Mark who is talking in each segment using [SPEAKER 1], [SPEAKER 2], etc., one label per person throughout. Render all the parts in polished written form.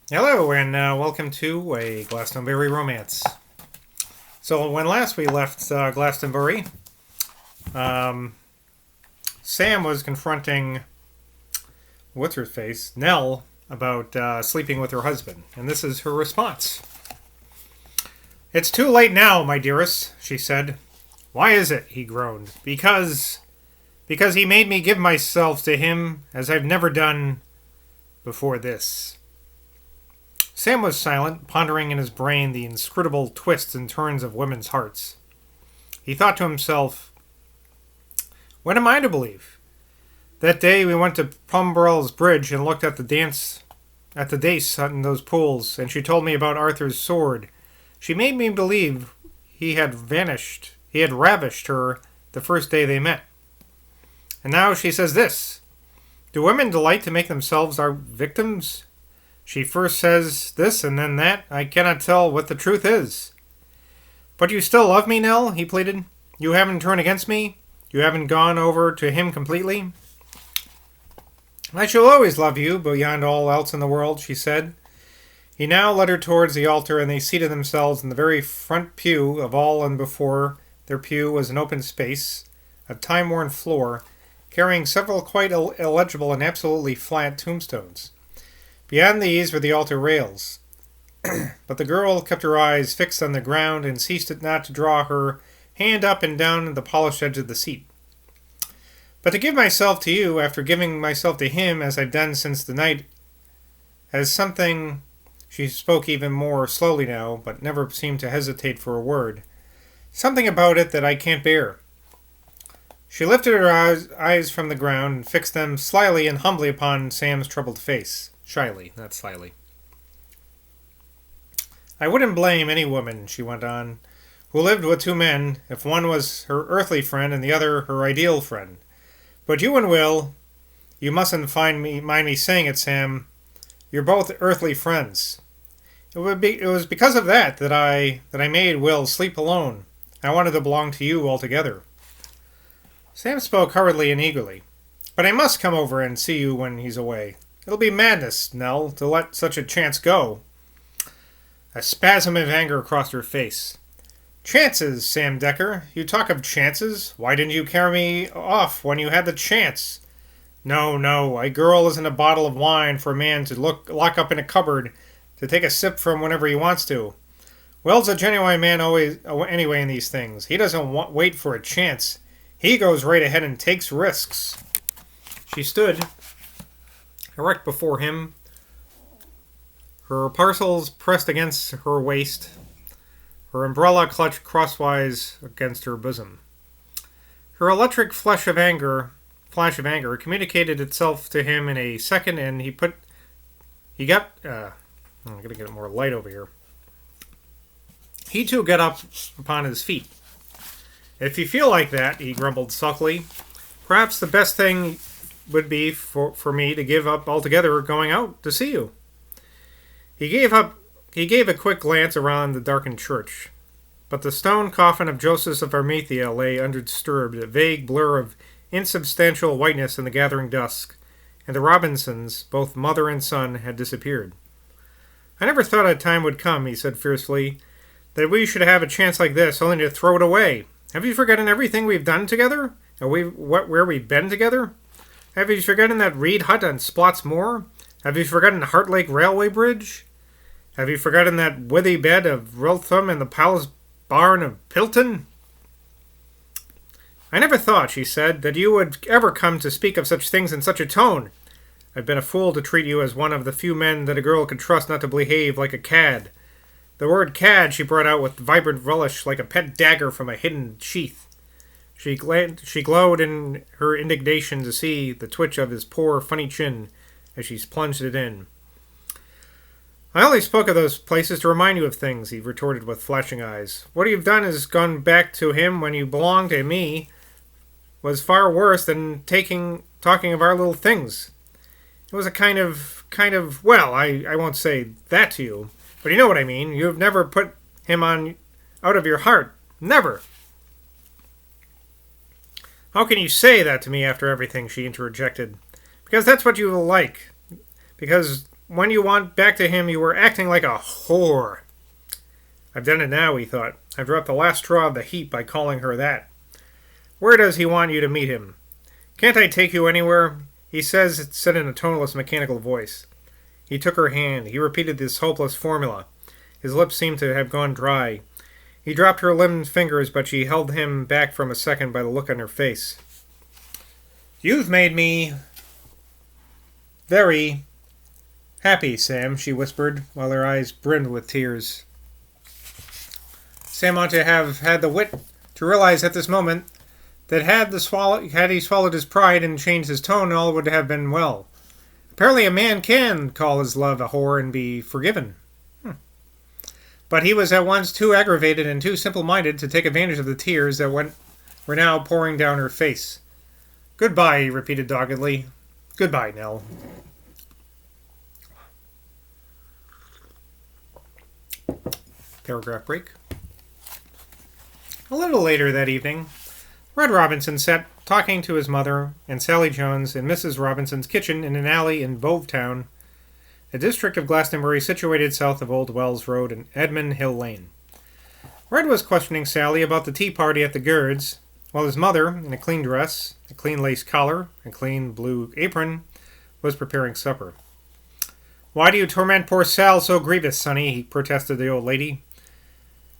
[SPEAKER 1] Hello, and welcome to a Glastonbury Romance. So, when last we left Glastonbury, um, Sam was confronting what's her face, Nell, about sleeping with her husband, and this is her response. "It's too late now, my dearest," she said. "Why is it?" he groaned. Because he made me give myself to him as I've never done before this." Sam was silent, pondering in his brain the inscrutable twists and turns of women's hearts. He thought to himself, "What am I to believe? That day we went to Ponderously Bridge and looked at the dace in those pools, and she told me about Arthur's sword. She made me believe he had ravished her the first day they met. And now she says this. Do women delight to make themselves our victims? She first says this and then that. I cannot tell what the truth is." "But you still love me, Nell?" he pleaded. "You haven't turned against me? You haven't gone over to him completely?" "I shall always love you beyond all else in the world," she said. He now led her towards the altar, and they seated themselves in the very front pew of all, and before their pew was an open space, a time-worn floor, carrying several quite illegible and absolutely flat tombstones. Beyond these were the altar rails, but the girl kept her eyes fixed on the ground and ceased not to draw her hand up and down the polished edge of the seat. "But to give myself to you after giving myself to him as I've done since the night has something—" She spoke even more slowly now, but never seemed to hesitate for a word. "Something about it that I can't bear." She lifted her eyes from the ground and fixed them slyly and humbly upon Sam's troubled face. Shyly, not slyly. "I wouldn't blame any woman," she went on, "who lived with two men, if one was her earthly friend and the other her ideal friend. But you and Will, you mustn't mind me saying it, Sam, you're both earthly friends. It was because of that I made Will sleep alone. I wanted to belong to you altogether." Sam spoke hurriedly and eagerly. "But I must come over and see you when he's away. It'll be madness, Nell, to let such a chance go." A spasm of anger crossed her face. "Chances, Sam Decker. You talk of chances. Why didn't you carry me off when you had the chance? No, no, a girl isn't a bottle of wine for a man to lock up in a cupboard to take a sip from whenever he wants to. Will's a genuine man always anyway in these things. He doesn't wait for a chance. He goes right ahead and takes risks." She stood erect before him, her parcels pressed against her waist, her umbrella clutched crosswise against her bosom. Her electric flash of anger communicated itself to him in a second, and I'm gonna get more light over here. He too got up upon his feet. "If you feel like that," he grumbled sulkily, "perhaps the best thing would be for me to give up altogether going out to see you." He gave a quick glance around the darkened church, but the stone coffin of Joseph of Arimathea lay undisturbed, a vague blur of insubstantial whiteness in the gathering dusk, and the Robinsons, both mother and son, had disappeared. "I never thought a time would come," he said fiercely, "that we should have a chance like this, only to throw it away. Have you forgotten everything we've done together? And where we've been together? Have you forgotten that reed hut on Splot's Moor? Have you forgotten Heart Lake Railway Bridge? Have you forgotten that withy bed of Riltham and the palace barn of Pilton?" "I never thought," she said, "that you would ever come to speak of such things in such a tone. I've been a fool to treat you as one of the few men that a girl could trust not to behave like a cad." The word cad she brought out with vibrant relish like a pet dagger from a hidden sheath. She glowed in her indignation to see the twitch of his poor, funny chin as she plunged it in. "I only spoke of those places to remind you of things," he retorted with flashing eyes. "What you've done is gone back to him when you belonged to me was far worse than talking of our little things. It was a kind of, well, I won't say that to you, but you know what I mean. You've never put him out of your heart. Never." "How can you say that to me after everything?" she interjected. "Because that's what you will like. Because when you went back to him, you were acting like a whore. I've done it now, he thought. I've dropped the last straw of the heap by calling her that. Where does he want you to meet him? Can't I take you anywhere? He said in a toneless, mechanical voice. He took her hand. He repeated this hopeless formula. His lips seemed to have gone dry. He dropped her limp fingers, but she held him back from a second by the look on her face. You've made me very happy, Sam, she whispered, while her eyes brimmed with tears. Sam ought to have had the wit to realize at this moment that had he swallowed his pride and changed his tone, all would have been well. Apparently a man can call his love a whore and be forgiven. But he was at once too aggravated and too simple-minded to take advantage of the tears that were now pouring down her face. Goodbye, he repeated doggedly. Goodbye, Nell. Paragraph break. A little later that evening, Red Robinson sat talking to his mother and Sally Jones in Mrs. Robinson's kitchen in an alley in Bovetown, a district of Glastonbury situated south of Old Wells Road and Edmund Hill Lane. Red was questioning Sally about the tea party at the Gurds, while his mother, in a clean dress, a clean lace collar, and clean blue apron, was preparing supper. Why do you torment poor Sal so grievous, sonny? Protested the old lady.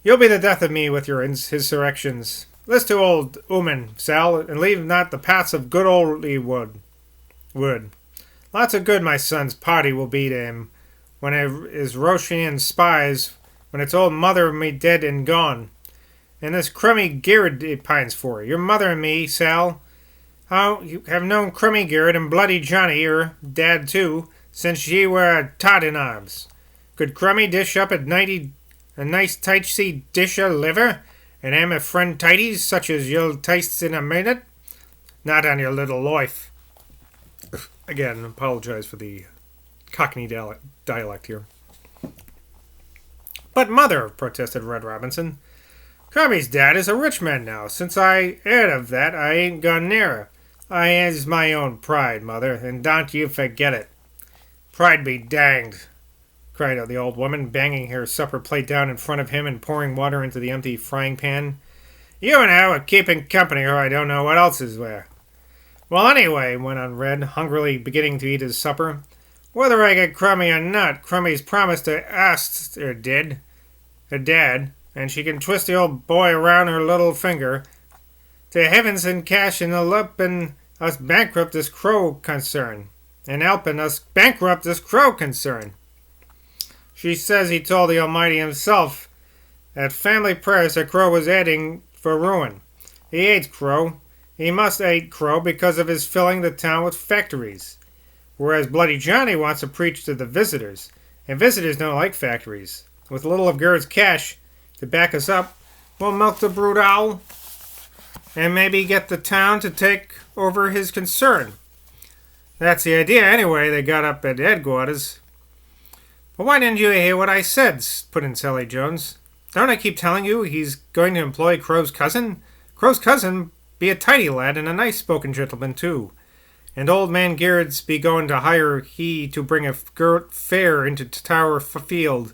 [SPEAKER 1] You'll be the death of me with your insurrections. List to old Ooman, Sal, and leave not the paths of good old wood. Lots of good my son's party will be to him, when it is Roshian spies, when its old mother me dead and gone. And this crummy Garrett it pines for. Your mother and me, Sal, how you have known crummy Garrett and bloody Johnny, your dad too, since ye were a tot in arms. Could crummy dish up at nighty a nice tightsy dish of liver, and am a friend tighties such as you'll taste in a minute? Not on your little life. Again, apologize for the Cockney dialect here. But mother, protested Red Robinson, Crummy's dad is a rich man now. Since I heard of that, I ain't gone near her. I has my own pride, mother, and don't you forget it. Pride be danged, cried out the old woman, banging her supper plate down in front of him and pouring water into the empty frying pan. You and her are keeping company, or I don't know what else is where. Well, anyway, went on Red, hungrily beginning to eat his supper, whether I get Crummy or not, Crummy's promised to ask her dad, and she can twist the old boy around her little finger. To heavens and cash and helpin' us bankrupt this crow concern. She says he told the Almighty himself at family prayers that Crow was adding for ruin. He hates Crow. He must hate Crow because of his filling the town with factories. Whereas Bloody Johnny wants to preach to the visitors, and visitors don't like factories. With a little of Garrett's cash to back us up, we'll milk the brood owl and maybe get the town to take over his concern. That's the idea, anyway, they got up at headquarters. But why didn't you hear what I said? Put in Sally Jones. Don't I keep telling you he's going to employ Crow's cousin? Crow's cousin be a tidy lad and a nice-spoken gentleman, too. And old man Garrett's be going to hire he to bring a fair into Tower Field,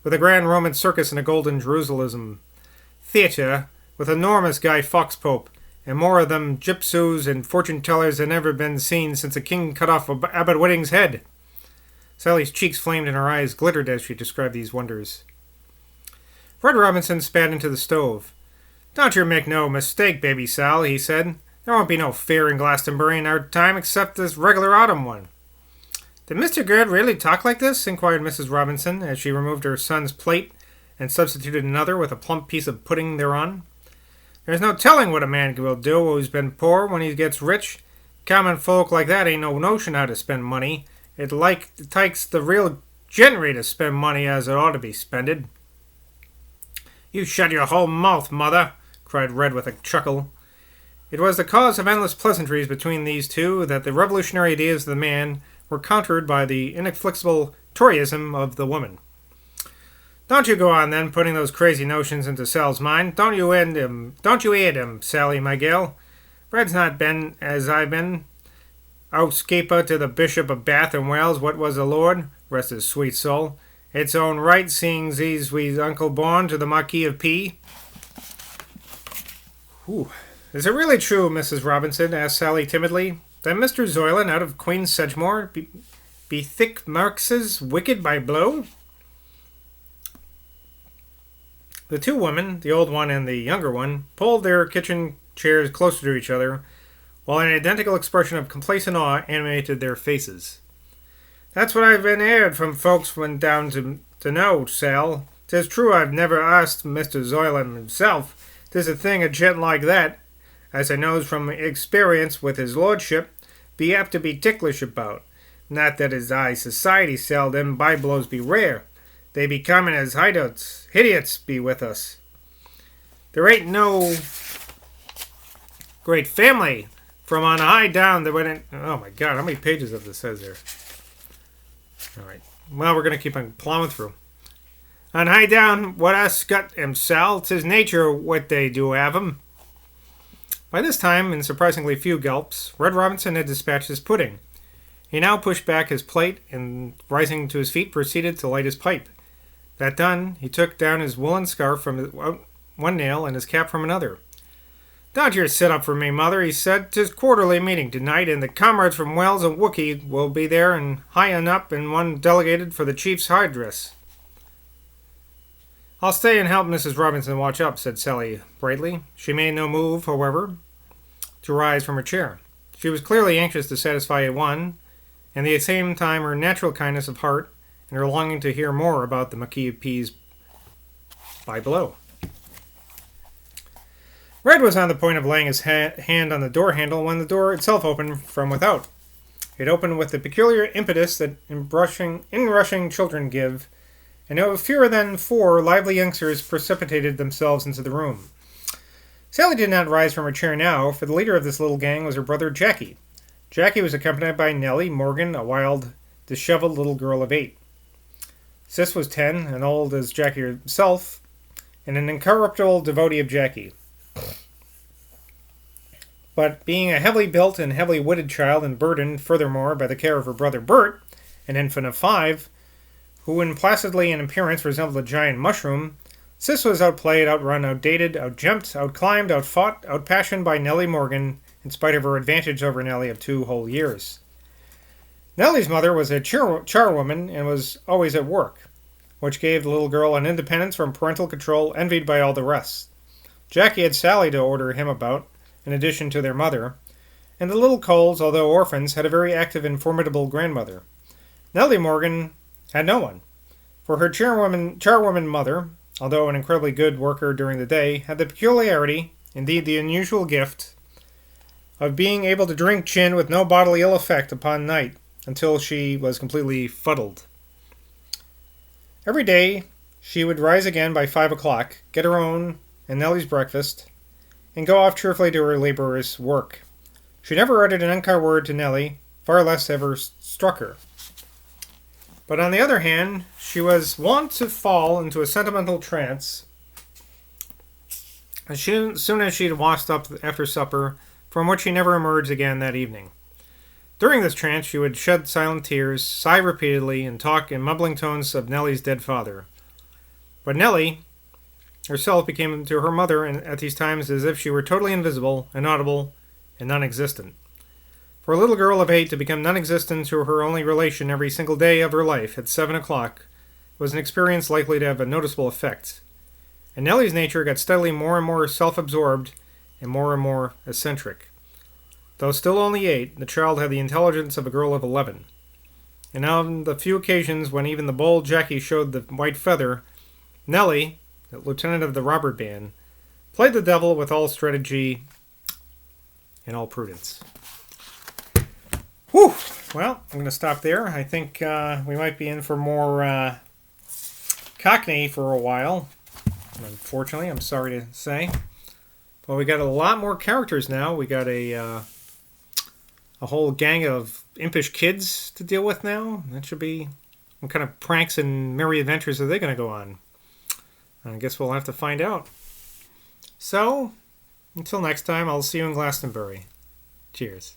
[SPEAKER 1] with a grand Roman circus and a golden Jerusalem theatre, with enormous Guy Fawkes Pope, and more of them gypsies and fortune-tellers than ever been seen since the king cut off Abbot Whitting's head. Sally's cheeks flamed and her eyes glittered as she described these wonders. Red Robinson spat into the stove. Don't you make no mistake, baby Sal, he said. There won't be no fair in Glastonbury in our time except this regular autumn one. Did Mr. Garrett really talk like this? Inquired Mrs. Robinson as she removed her son's plate and substituted another with a plump piece of pudding thereon. There's no telling what a man will do who's been poor when he gets rich. Common folk like that ain't no notion how to spend money. It takes the real gentry to spend money as it ought to be spended. You shut your whole mouth, mother, cried Red with a chuckle. It was the cause of endless pleasantries between these two that the revolutionary ideas of the man were countered by the inexplicable Toryism of the woman. Don't you go on, then, putting those crazy notions into Sal's mind. Don't you aid him, Sally, my gal. Red's not been as I've been. Outscaper to the Bishop of Bath and Wales, what was the Lord? rest his sweet soul. Its own right, seeing these we uncle born to the Marquis of P. Ooh. Is it really true, Mrs. Robinson, asked Sally timidly, that Mr. Zoylan out of Queen Sedgemoor be thick Marx's wicked by blow? The two women, the old one and the younger one, pulled their kitchen chairs closer to each other, while an identical expression of complacent awe animated their faces. That's what I've been heard from folks went down to know, Sal. 'Tis true I've never asked Mr. Zoylan himself. 'Tis a thing a gent like that, as I knows from experience with his lordship, be apt to be ticklish about. Not that his high society, Sal, them byblows be rare. They be common as hideouts. Idiots be with us. There ain't no great family from on high down that went in. Oh my God, how many pages of this says there? All right. Well, we're going to keep on plowing through. On high down, what us got him, Sal. 'Tis nature what they do have 'em. By this time, in surprisingly few gulps, Red Robinson had dispatched his pudding. He now pushed back his plate and, rising to his feet, proceeded to light his pipe. That done, he took down his woolen scarf from one nail and his cap from another. Don't you sit up for me, mother, he said. 'Tis quarterly meeting tonight, and the comrades from Wells and Wookey will be there, and high un up and one delegated for the chief's high dress. I'll stay and help Mrs. Robinson watch up, said Sally brightly. She made no move, however, to rise from her chair. She was clearly anxious to satisfy one, and at the same time her natural kindness of heart and her longing to hear more about the Marquis of P's by below. Red was on the point of laying his hand on the door handle when the door itself opened from without. It opened with the peculiar impetus that inrushing children give, and no fewer than 4 lively youngsters precipitated themselves into the room. Sally did not rise from her chair now, for the leader of this little gang was her brother Jackie. Jackie was accompanied by Nellie Morgan, a wild, disheveled little girl of 8. Sis was 10, and old as Jackie herself, and an incorruptible devotee of Jackie. But being a heavily built and heavily witted child, and burdened, furthermore, by the care of her brother Bert, an infant of 5, who implacidly in appearance resembled a giant mushroom, Sis was outplayed, outrun, outdated, outjumped, outclimbed, outfought, outpassioned by Nellie Morgan, in spite of her advantage over Nellie of 2 whole years. Nellie's mother was a charwoman and was always at work, which gave the little girl an independence from parental control envied by all the rest. Jackie had Sally to order him about, in addition to their mother, and the little Coles, although orphans, had a very active and formidable grandmother. Nellie Morgan had no one, for her charwoman mother, although an incredibly good worker during the day, had the peculiarity, indeed the unusual gift, of being able to drink gin with no bodily ill effect upon night, until she was completely fuddled. Every day she would rise again by 5 o'clock, get her own and Nellie's breakfast, and go off cheerfully to her laborious work. She never uttered an unkind word to Nellie, far less ever struck her. But on the other hand, she was wont to fall into a sentimental trance as soon as she had washed up after supper, from which she never emerged again that evening. During this trance she would shed silent tears, sigh repeatedly, and talk in mumbling tones of Nellie's dead father. But Nellie herself became to her mother at these times as if she were totally invisible, inaudible, and non-existent. For a little girl of 8 to become non-existent to her only relation every single day of her life at 7 o'clock was an experience likely to have a noticeable effect. And Nellie's nature got steadily more and more self-absorbed and more eccentric. Though still only 8, the child had the intelligence of a girl of 11. And on the few occasions when even the bold Jackie showed the white feather, Nellie, the lieutenant of the robber band, played the devil with all strategy and all prudence. Whew! Well, I'm going to stop there. I think we might be in for more Cockney for a while. Unfortunately, I'm sorry to say. But we got a lot more characters now. We got a whole gang of impish kids to deal with now. That should be... What kind of pranks and merry adventures are they going to go on? I guess we'll have to find out. So, until next time, I'll see you in Glastonbury. Cheers.